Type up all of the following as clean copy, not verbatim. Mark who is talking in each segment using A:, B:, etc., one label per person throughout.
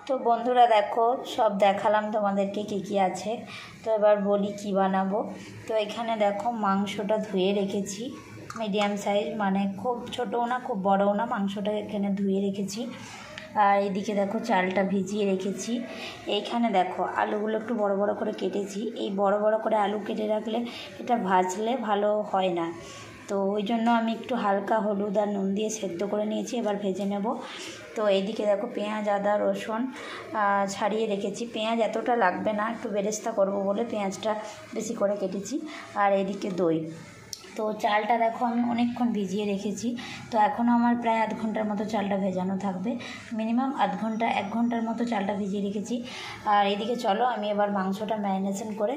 A: তো বন্ধুরা দেখো সব দেখালাম তোমাদেরকে কী আছে। তো এবার বলি কি বানাবো। তো এখানে দেখো মাংসটা ধুয়ে রেখেছি, মিডিয়াম সাইজ, মানে খুব ছোটও না খুব বড়ও না, মাংসটা এখানে ধুয়ে রেখেছি। আর এইদিকে দেখো চালটা ভিজিয়ে রেখেছি। এইখানে দেখো আলুগুলো একটু বড় বড় করে কেটেছি। এই বড় বড় করে আলু কেটে রাখলে এটা ভাজলে ভালো হয় না, তো ওই জন্য আমি একটু হালকা হলুদ আর নুন দিয়ে সেদ্ধ করে নিয়েছি। এবার ভেজে নেব। তো এইদিকে দেখো পেঁয়াজ আদা রসুন ছাড়িয়ে রেখেছি। পেঁয়াজ এতটা লাগবে না, একটু বেরেস্তা করব বলে পেঁয়াজটা বেশি করে কেটেছি। আর এদিকে দই। তো চালটা দেখো আমি অনেকক্ষণ ভিজিয়ে রেখেছি। তো এখনও আমার প্রায় আধ ঘন্টার মতো চালটা ভেজানো থাকবে, মিনিমাম আধ ঘন্টা 1 ঘন্টার মতো চালটা ভিজিয়ে রেখেছি। আর এদিকে চলো আমি এবার মাংসটা ম্যারিনেশন করে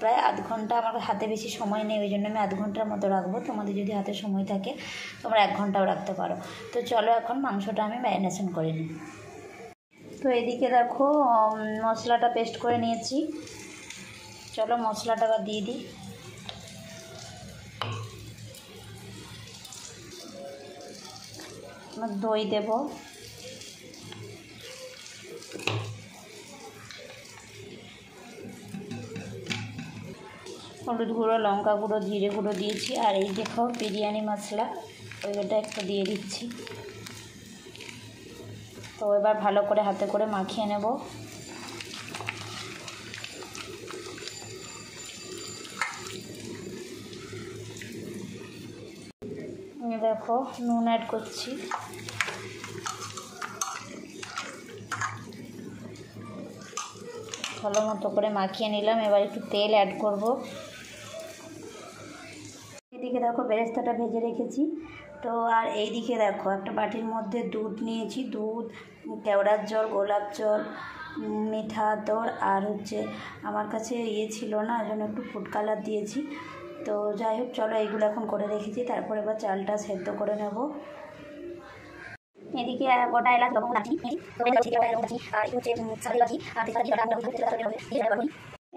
A: প্রায় আধ ঘন্টা, আমার হাতে বেশি সময় নেই ওই জন্য আমি আধ ঘন্টার মতো রাখবো। তোমাদের যদি হাতে সময় থাকে তোমরা 1 ঘন্টাও রাখতে পারো। তো চলো এখন মাংসটা আমি ম্যারিনেশন করে নিই। তো এদিকে দেখো মশলাটা পেস্ট করে নিয়েছি। চলো মশলাটা আবার দিয়ে দিই। দই দেব, হলুদ গুঁড়ো লঙ্কা গুঁড়ো জিরে গুঁড়ো দিয়েছি। আর এই দেখো বিরিয়ানি মশলা, ওইটা একটু দিয়ে দিচ্ছি। তো এবার ভালো করে হাতে করে মাখিয়ে নেব। দেখো নুন অ্যাড করছি। ভালো মতো করে মাখিয়ে নিলাম। এবার একটু তেল অ্যাড করব। এদিকে দেখো বেরেস্তাটা ভেজে রেখেছি। তো আর এইদিকে দেখো একটা বাটির মধ্যে দুধ নিয়েছি। দুধ, কেওড়ার জল, গোলাপ জল, মিঠা আতর, আর আমার কাছে ছিল না, ওই জন্য একটু ফুড কালার দিয়েছি। তো যাই হোক চলো এইগুলো এখন করে রেখেছি। তারপর এবার চালটা সেদ্ধ করে নেব। এদিকে গোটা এলাচ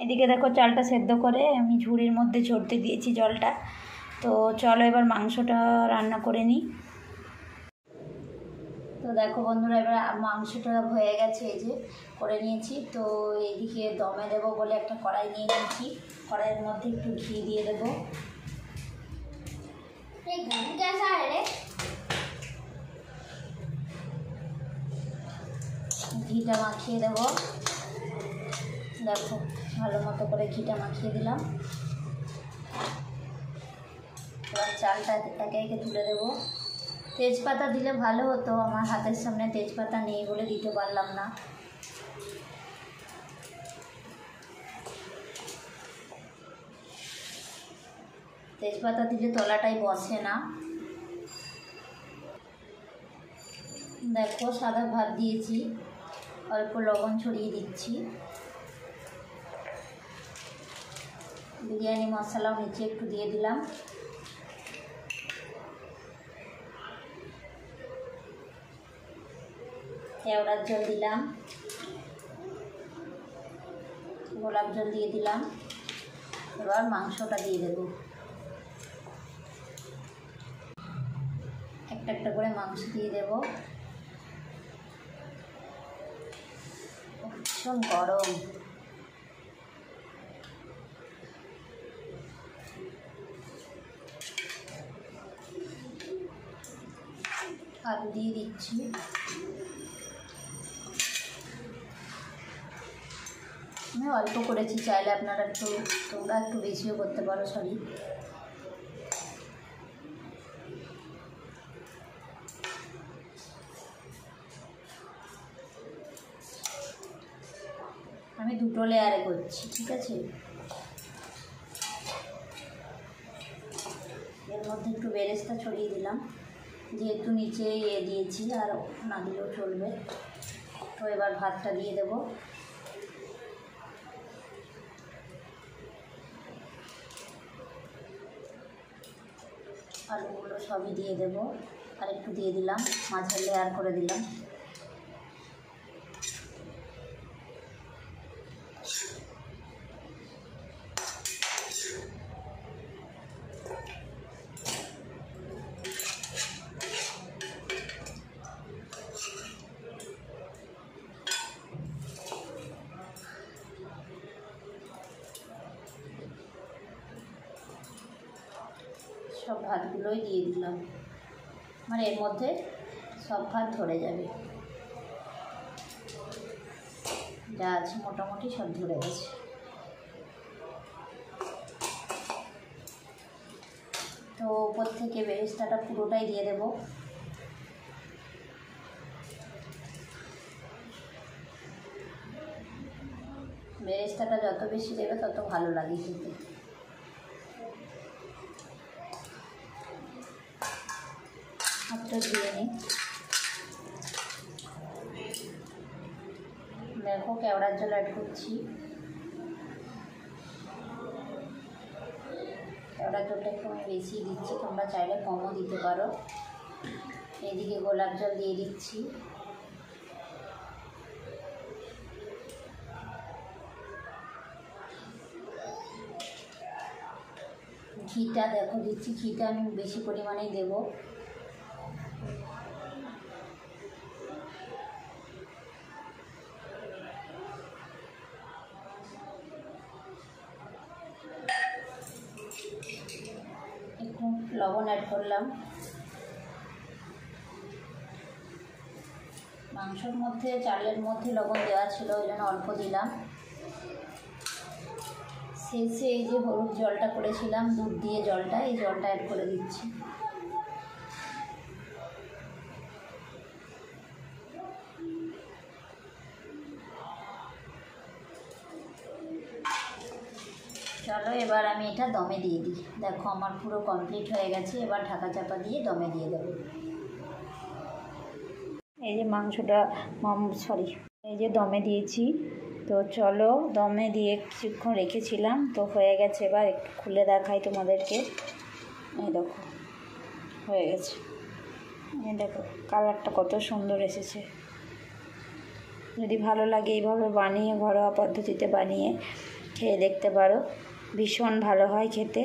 A: এদিকে দেখো চালটা সেদ্ধ করে আমি ঝুড়ির মধ্যে ঝরতে দিয়েছি জলটা। তো চলো এবার মাংসটা রান্না করে নিই। তো দেখো বন্ধুরা এবার মাংসটা হয়ে গেছে, এই যে করে নিয়েছি। তো এইদিকে দমে দেবো বলে একটা কড়াই নিয়ে নিয়েছি। কড়াইয়ের মধ্যে একটু ঘি দিয়ে দেবো। ঘিটা মাখিয়ে দেবো। দেখো ভালো মতো করে ঘিটা মাখিয়ে দিলাম। এবার চালটা একে একে তুলে দেবো। তেজপাতা দিলে ভালো হতো, আমার হাতের সামনে তেজপাতা নেই বলে দিতে পারলাম না। তেজপাতা দিলে তলাটাই বসে না। দেখো সাদা ভাত দিয়েছি, অল্প লবণ ছড়িয়ে দিচ্ছি। বিরিয়ানি মশলাও নিচে একটু দিয়ে দিলাম। কেওড়ার জল দিলাম, গোলাপ জল দিয়ে দিলাম। এবার মাংসটা দিয়ে দেবো। একটা একটা করে মাংস দিয়ে দেবো। ভীষণ গরম। আলু দিয়ে দিচ্ছি। আমি অল্প করেছি, চাইলে আপনারা তোমরা একটু বেশিও করতে পারো। সরি, আমি 2 লেয়ারে করছি, ঠিক আছে। এর মধ্যে একটু বেরেস্তা ছড়িয়ে দিলাম, যেহেতু নিচে দিয়েছি, আর না দিলেও চলবে। তো এবার ভাতটা দিয়ে দেবো। আলুগুলো সবই দিয়ে দেবো। আর একটু দিয়ে দিলাম, মাঝের লেয়ার করে দিলাম। সব ভাতগুলোই দিয়ে দিলাম, মানে এর মধ্যে সব ভাত ধরে যাবে, যা আছে মোটামুটি সব ধরে গেছে। তো উপর থেকে বেরেস্তাটা পুরোটাই দিয়ে দেবো। বেরেস্তাটা যত বেশি দেবে তত ভালো লাগে খেতে। হাতটা ধুয়ে নিই। দেখো কেওড়ার জল অ্যাড করছি। কেওড়ার জলটা একটু আমি বেশি দিচ্ছি, তোমরা চাইলে কমও দিতে পারো। এদিকে গোলাপ জল দিয়ে দিচ্ছি। ঘিটা দেখো দিচ্ছি, ঘিটা আমি বেশি পরিমাণেই দেবো। একটু লবণ অ্যাড করলাম। মাংসের মধ্যে চালের মধ্যে লবণ দেওয়া ছিল, ওই জন্য অল্প দিলাম। শেষে এই যে হলুদ জলটা করেছিলাম দুধ দিয়ে, জলটা এই জলটা অ্যাড করে দিচ্ছি। চলো এবার আমি এটা দমে দিয়ে দিই। দেখো আমার পুরো কমপ্লিট হয়ে গেছে, এবার ঢাকা চাপা দিয়ে দমে দিয়ে দেবো। এই যে মাংসটা এই যে দমে দিয়েছি। তো চলো দমে দিয়ে কিছুক্ষণ রেখেছিলাম, তো হয়ে গেছে। এবার একটু খুলে দেখাই তোমাদেরকে। এই দেখো হয়ে গেছে। এই দেখো কালারটা কত সুন্দর এসেছে। যদি ভালো লাগে এইভাবে বানিয়ে, ঘরোয়া পদ্ধতিতে বানিয়ে খেয়ে দেখতে পারো, ভীষণ ভালো হয় খেতে।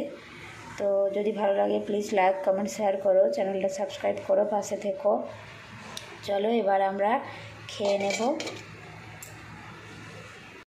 A: তো যদি ভালো লাগে প্লিজ লাইক কমেন্ট শেয়ার করো, চ্যানেলটা সাবস্ক্রাইব করো, পাশে থেকো। চলো এবার আমরা খেয়ে নেব।